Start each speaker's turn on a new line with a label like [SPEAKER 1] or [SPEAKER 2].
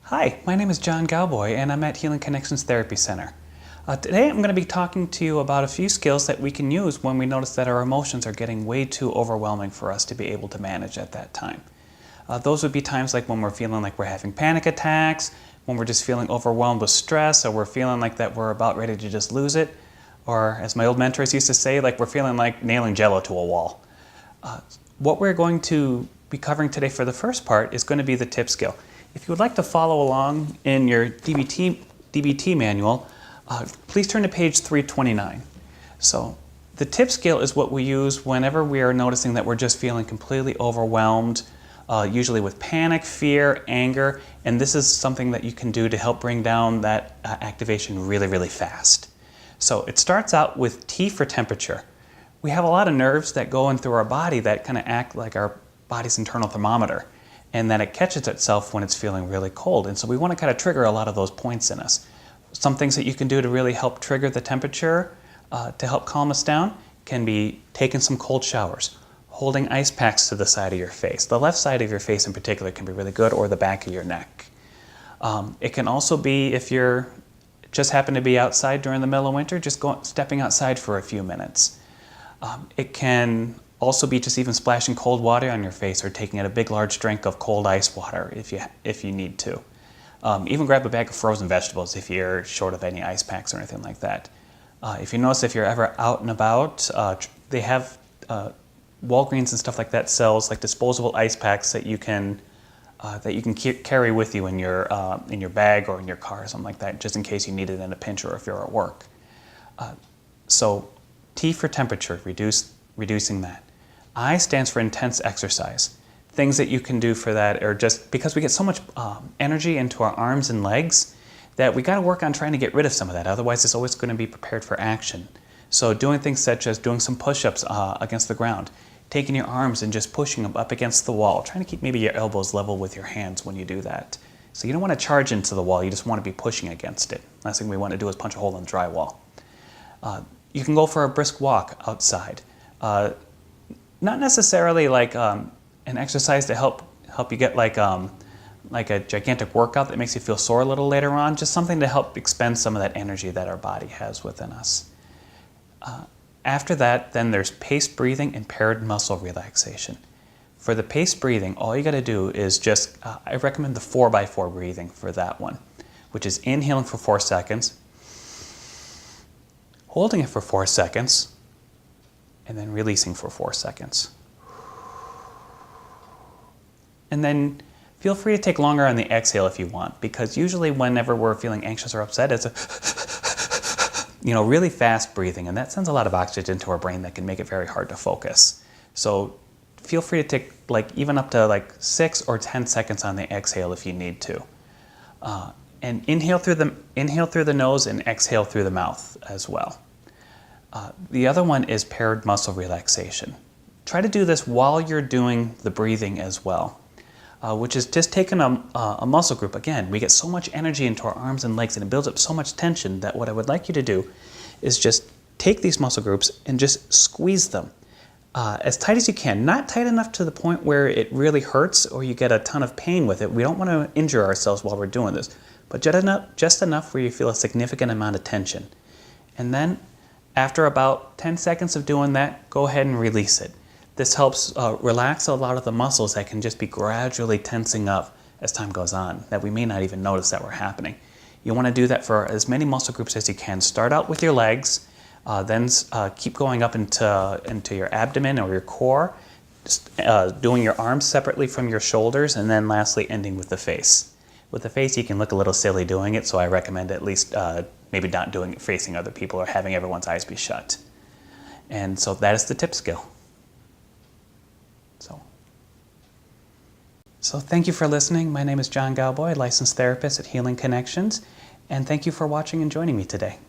[SPEAKER 1] Hi, my name is John Gawboy and I'm at Healing Connections Therapy Center. Today I'm going to be talking to you about a few skills that we can use when we notice that our emotions are getting way too overwhelming for us to be able to manage at that time. Those would be times like when we're feeling like we're having panic attacks, when we're just feeling overwhelmed with stress, or we're feeling like that we're about ready to just lose it, or as my old mentors used to say, like we're feeling like nailing Jello to a wall. What we're going to be covering today for the first part is going to be the tip skill. If you would like to follow along in your DBT manual, please turn to page 329. So the tip skill is what we use whenever we are noticing that we're just feeling completely overwhelmed, usually with panic, fear, anger, and this is something that you can do to help bring down that activation really, really fast. So it starts out with T for temperature. We have a lot of nerves that go in through our body that kind of act like our body's internal thermometer, and then it catches itself when it's feeling really cold. And so we want to kind of trigger a lot of those points in us. Some things that you can do to really help trigger the temperature to help calm us down can be taking some cold showers, holding ice packs to the side of your face. The left side of your face in particular can be really good, or the back of your neck. It can also be, if you're just happen to be outside during the middle of winter, just stepping outside for a few minutes. It can also be just even splashing cold water on your face, or taking a big large drink of cold ice water if you need to. Even grab a bag of frozen vegetables if you're short of any ice packs or anything like that. If you notice, if you're ever out and about, they have Walgreens and stuff like that sells like disposable ice packs that you can carry with you in your bag or in your car or something like that, just in case you need it in a pinch or if you're at work. So T for temperature, reducing that. I stands for intense exercise. Things that you can do for that are just because we get so much energy into our arms and legs that we got to work on trying to get rid of some of that. Otherwise, it's always going to be prepared for action. So doing things such as doing some push-ups against the ground, taking your arms and just pushing them up against the wall, trying to keep maybe your elbows level with your hands when you do that. So you don't want to charge into the wall, you just want to be pushing against it. Last thing we want to do is punch a hole in the drywall. You can go for a brisk walk outside. Not necessarily like an exercise to help you get like a gigantic workout that makes you feel sore a little later on, just something to help expend some of that energy that our body has within us. After that, then there's paced breathing and paired muscle relaxation. For the paced breathing, all you got to do is just, I recommend the 4x4 breathing for that one, which is inhaling for 4 seconds, holding it for 4 seconds, and then releasing for 4 seconds. And then feel free to take longer on the exhale if you want, because usually whenever we're feeling anxious or upset, it's a really fast breathing, and that sends a lot of oxygen to our brain that can make it very hard to focus. So feel free to take even up to 6 or 10 seconds on the exhale if you need to. And inhale through the nose and exhale through the mouth as well. The other one is paired muscle relaxation. Try to do this while you're doing the breathing as well, which is just taking a muscle group. Again, we get so much energy into our arms and legs and it builds up so much tension that what I would like you to do is just take these muscle groups and just squeeze them as tight as you can. Not tight enough to the point where it really hurts or you get a ton of pain with it. We don't want to injure ourselves while we're doing this, but just enough where you feel a significant amount of tension. And then after about 10 seconds of doing that, go ahead and release it. This helps relax a lot of the muscles that can just be gradually tensing up as time goes on, that we may not even notice that were happening. You want to do that for as many muscle groups as you can. Start out with your legs, then keep going up into your abdomen or your core, doing your arms separately from your shoulders, and then lastly ending with the face. With the face, you can look a little silly doing it, so I recommend at least maybe not doing it facing other people or having everyone's eyes be shut. And so that is the tip skill. So thank you for listening. My name is John Gawboy, licensed therapist at Healing Connections, and thank you for watching and joining me today.